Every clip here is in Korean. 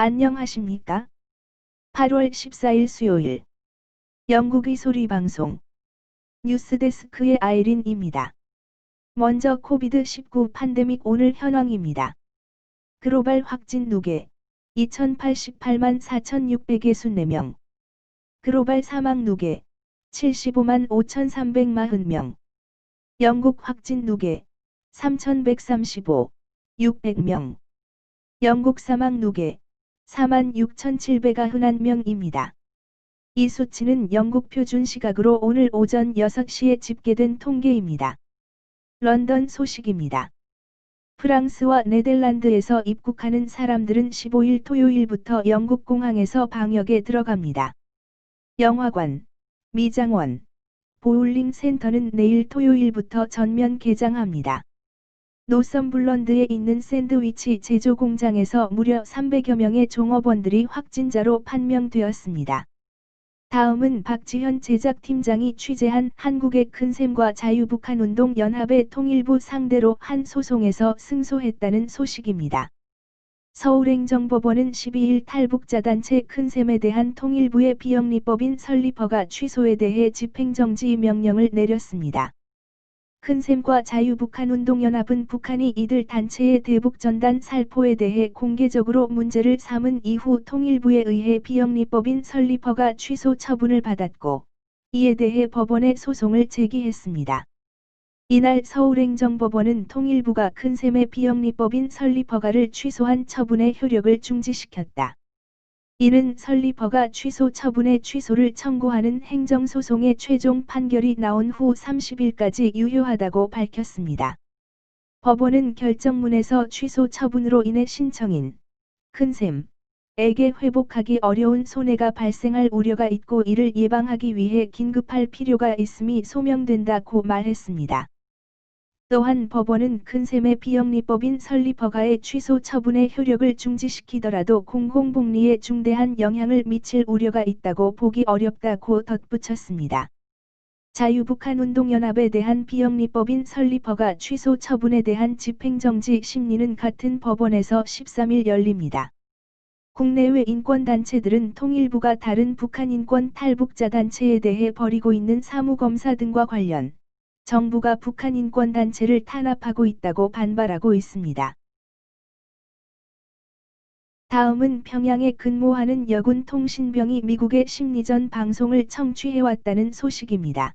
안녕하십니까? 8월 14일 수요일 영국의 소리방송 뉴스데스크의 아이린입니다. 먼저 코비드-19 팬데믹 오늘 현황입니다. 글로벌 확진 누계 2088만 4664명. 글로벌 사망 누계 75만 5340명. 영국 확진 누계 3135, 600명. 영국 사망 누계 46,791명입니다. 이 수치는 영국 표준 시각으로 오늘 오전 6시에 집계된 통계입니다. 런던 소식입니다. 프랑스와 네덜란드에서 입국하는 사람들은 15일 토요일부터 영국 공항에서 방역에 들어갑니다. 영화관, 미장원, 보울링 센터는 내일 토요일부터 전면 개장합니다. 노썸블런드에 있는 샌드위치 제조 공장에서 무려 300여 명의 종업원들이 확진자로 판명되었습니다. 다음은 박지현 제작팀장이 취재한 한국의 큰샘과 자유북한운동연합의 통일부 상대로 한 소송에서 승소했다는 소식입니다. 서울행정법원은 12일 탈북자단체 큰샘에 대한 통일부의 비영리법인 설립허가 취소에 대해 집행정지 명령을 내렸습니다. 큰샘과 자유북한운동연합은 북한이 이들 단체의 대북전단 살포에 대해 공개적으로 문제를 삼은 이후 통일부에 의해 비영리법인 설립허가 취소 처분을 받았고, 이에 대해 법원에 소송을 제기했습니다. 이날 서울행정법원은 통일부가 큰샘의 비영리법인 설립허가를 취소한 처분의 효력을 중지시켰다. 이는 설립허가 취소 처분의 취소를 청구하는 행정소송의 최종 판결이 나온 후 30일까지 유효하다고 밝혔습니다. 법원은 결정문에서 취소 처분으로 인해 신청인 큰샘에게 회복하기 어려운 손해가 발생할 우려가 있고 이를 예방하기 위해 긴급할 필요가 있음이 소명된다고 말했습니다. 또한 법원은 큰샘의 비영리법인 설립허가의 취소 처분의 효력을 중지시키더라도 공공복리에 중대한 영향을 미칠 우려가 있다고 보기 어렵다고 덧붙였습니다. 자유북한운동연합에 대한 비영리법인 설립허가 취소 처분에 대한 집행정지 심리는 같은 법원에서 13일 열립니다. 국내외 인권단체들은 통일부가 다른 북한 인권 탈북자 단체에 대해 벌이고 있는 사무검사 등과 관련 정부가 북한 인권단체를 탄압하고 있다고 반발하고 있습니다. 다음은 평양에 근무하는 여군 통신병이 미국의 심리전 방송을 청취해왔다는 소식입니다.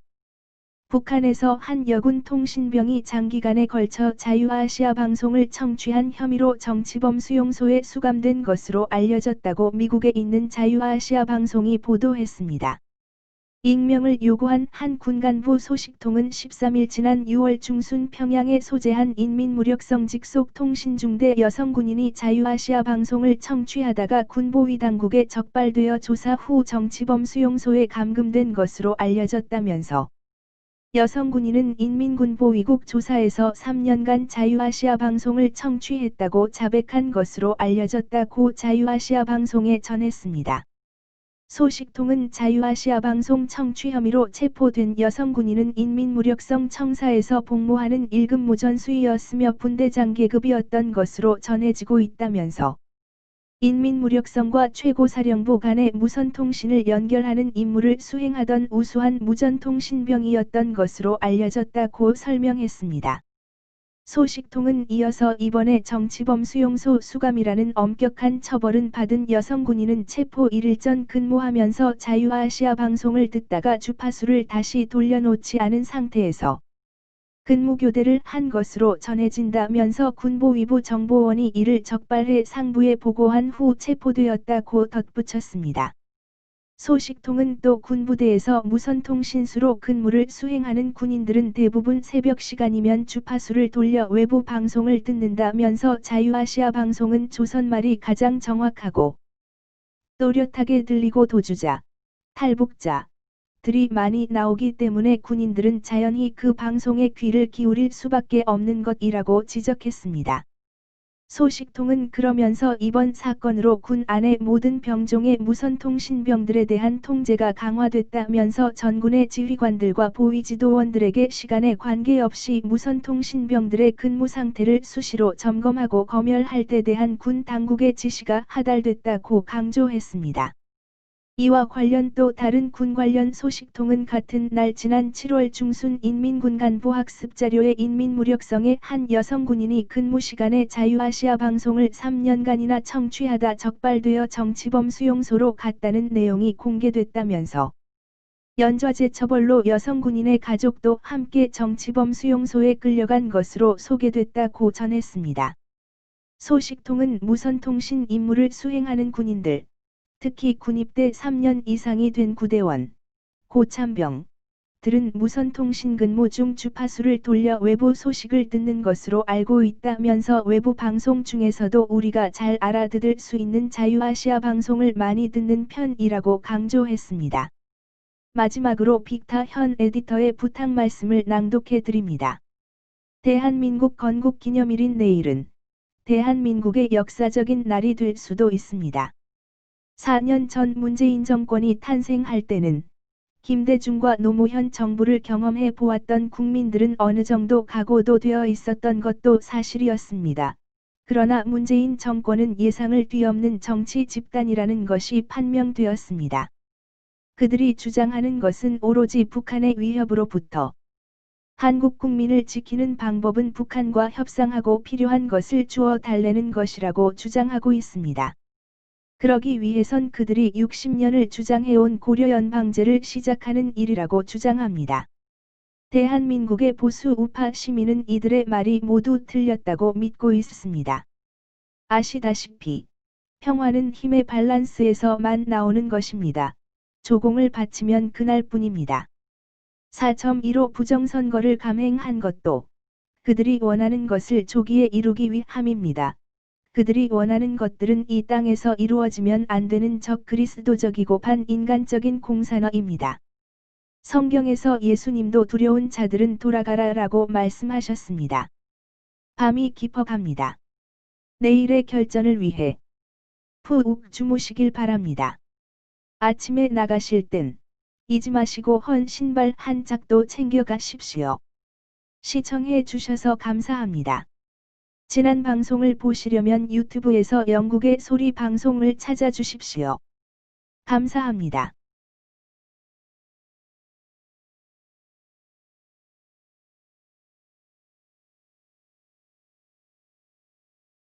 북한에서 한 여군 통신병이 장기간에 걸쳐 자유아시아 방송을 청취한 혐의로 정치범 수용소에 수감된 것으로 알려졌다고 미국에 있는 자유아시아 방송이 보도했습니다. 익명을 요구한 한 군간부 소식통은 13일 지난 6월 중순 평양에 소재한 인민무력성 직속 통신중대 여성 군인이 자유아시아 방송을 청취하다가 군보위 당국에 적발되어 조사 후 정치범 수용소에 감금된 것으로 알려졌다면서 여성 군인은 인민군보위국 조사에서 3년간 자유아시아 방송을 청취했다고 자백한 것으로 알려졌다고 자유아시아 방송에 전했습니다. 소식통은 자유아시아 방송 청취 혐의로 체포된 여성 군인은 인민무력성 청사에서 복무하는 1급 모전수위였으며 분대장 계급이었던 것으로 전해지고 있다면서 인민무력성과 최고사령부 간의 무선통신을 연결하는 임무를 수행하던 우수한 무전통신병이었던 것으로 알려졌다고 설명했습니다. 소식통은 이어서 이번에 정치범 수용소 수감이라는 엄격한 처벌은 받은 여성 군인은 체포 1일 전 근무하면서 자유아시아 방송을 듣다가 주파수를 다시 돌려놓지 않은 상태에서 근무교대를 한 것으로 전해진다면서 군보위부 정보원이 이를 적발해 상부에 보고한 후 체포되었다고 덧붙였습니다. 소식통은 또 군부대에서 무선통신수로 근무를 수행하는 군인들은 대부분 새벽 시간이면 주파수를 돌려 외부 방송을 듣는다면서 자유아시아 방송은 조선말이 가장 정확하고 또렷하게 들리고 도주자, 탈북자 들이 많이 나오기 때문에 군인들은 자연히 그 방송에 귀를 기울일 수밖에 없는 것이라고 지적했습니다. 소식통은 그러면서 이번 사건으로 군 안의 모든 병종의 무선통신병들에 대한 통제가 강화됐다면서 전군의 지휘관들과 보위지도원들에게 시간에 관계없이 무선통신병들의 근무 상태를 수시로 점검하고 검열할 데 대한 군 당국의 지시가 하달됐다고 강조했습니다. 이와 관련 또 다른 군 관련 소식통은 같은 날 지난 7월 중순 인민군간부학습자료에 인민무력성의 한 여성 군인이 근무 시간에 자유아시아 방송을 3년간이나 청취하다 적발되어 정치범 수용소로 갔다는 내용이 공개됐다면서 연좌제 처벌로 여성 군인의 가족도 함께 정치범 수용소에 끌려간 것으로 소개됐다고 전했습니다. 소식통은 무선통신 임무를 수행하는 군인들, 특히 군입대 3년 이상이 된 구대원, 고참병 들은 무선통신 근무 중 주파수를 돌려 외부 소식을 듣는 것으로 알고 있다면서 외부 방송 중에서도 우리가 잘 알아듣을 수 있는 자유아시아 방송을 많이 듣는 편이라고 강조했습니다. 마지막으로 빅타 현 에디터의 부탁 말씀을 낭독해 드립니다. 대한민국 건국 기념일인 내일은 대한민국의 역사적인 날이 될 수도 있습니다. 4년 전 문재인 정권이 탄생할 때는 김대중과 노무현 정부를 경험해 보았던 국민들은 어느 정도 각오도 되어 있었던 것도 사실이었습니다. 그러나 문재인 정권은 예상을 뒤엎는 정치 집단이라는 것이 판명되었습니다. 그들이 주장하는 것은 오로지 북한의 위협으로부터 한국 국민을 지키는 방법은 북한과 협상하고 필요한 것을 주어 달래는 것이라고 주장하고 있습니다. 그러기 위해선 그들이 60년을 주장해온 고려연방제를 시작하는 일이라고 주장합니다. 대한민국의 보수 우파 시민은 이들의 말이 모두 틀렸다고 믿고 있습니다. 아시다시피 평화는 힘의 밸런스에서만 나오는 것입니다. 조공을 바치면 그날뿐입니다. 4.15 부정선거를 감행한 것도 그들이 원하는 것을 조기에 이루기 위함입니다. 그들이 원하는 것들은 이 땅에서 이루어지면 안 되는 적그리스도적이고 반인간적인 공산화입니다. 성경에서 예수님도 두려운 자들은 돌아가라라고 말씀하셨습니다. 밤이 깊어갑니다. 내일의 결전을 위해 푹 주무시길 바랍니다. 아침에 나가실 땐 잊지 마시고 헌 신발 한 짝도 챙겨가십시오. 시청해 주셔서 감사합니다. 지난 방송을 보시려면 유튜브에서 영국의 소리 방송을 찾아주십시오. 감사합니다.